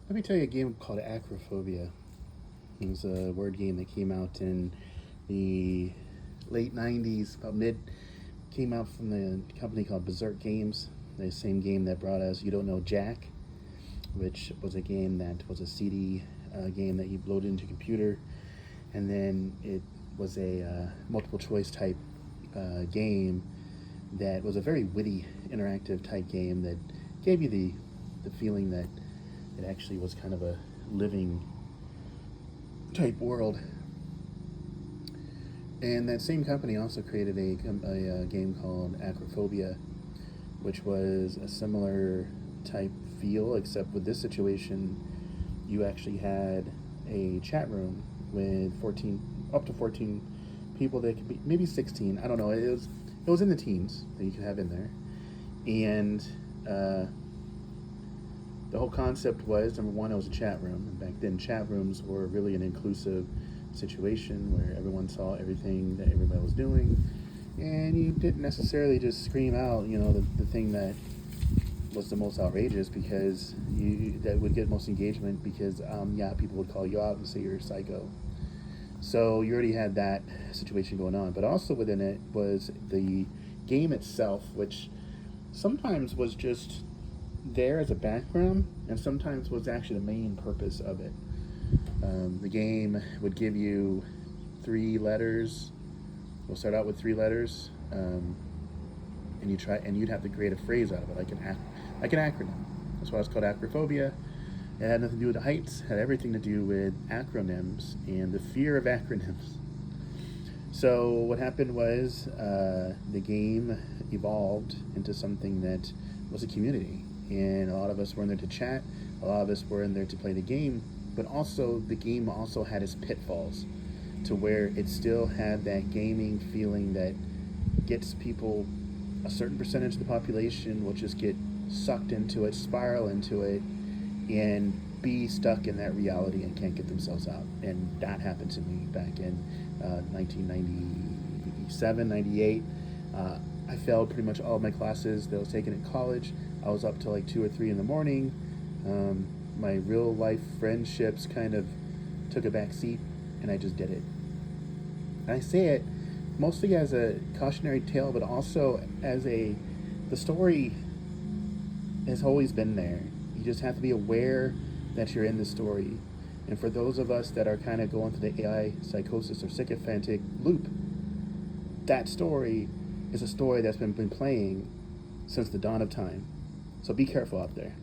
Let me tell you a game called acrophobia. It was a word game that came out in the late 90s, about mid, came out from the company called Berserk Games, the same game that brought us You Don't Know Jack, which was a game that was a CD game that you loaded into a computer, and then it was a multiple choice type game that was a very witty, interactive type game that gave you the feeling that it actually was kind of a living type world. And that same company also created a game called Acrophobia, which was a similar type feel, except with this situation, you actually had a chat room with 14, up to 14 people that could be, maybe 16, I don't know, it was in the teens that you could have in there. And the whole concept was, number one, it was a chat room, and back then chat rooms were really an inclusive situation where everyone saw everything that everybody was doing, and you didn't necessarily just scream out, the thing that was the most outrageous, because that would get most engagement, because people would call you out and say you're a psycho. So you already had that situation going on, but also within it was the game itself, which sometimes was just there as a background and sometimes was actually the main purpose of it. The game would give you 3 letters. We'll start out with 3 letters, and you'd have to create a phrase out of it, like an acronym. That's why it's called acrophobia. It had nothing to do with the heights. It had everything to do with acronyms and the fear of acronyms. So what happened was the game evolved into something that was a community, and a lot of us were in there to chat. A lot of us were in there to play the game. But also, the game also had its pitfalls, to where it still had that gaming feeling that gets people, a certain percentage of the population will just get sucked into it, spiral into it, and be stuck in that reality and can't get themselves out. And that happened to me back in 1997, 98. I failed pretty much all of my classes that I was taking in college. I was up till like 2 or 3 in the morning. My real life friendships kind of took a back seat, and I just did it. And I say it mostly as a cautionary tale, but also as the story has always been there. You just have to be aware that you're in the story. And for those of us that are kind of going through the AI psychosis or sycophantic loop, that story is a story that's been playing since the dawn of time. So be careful out there.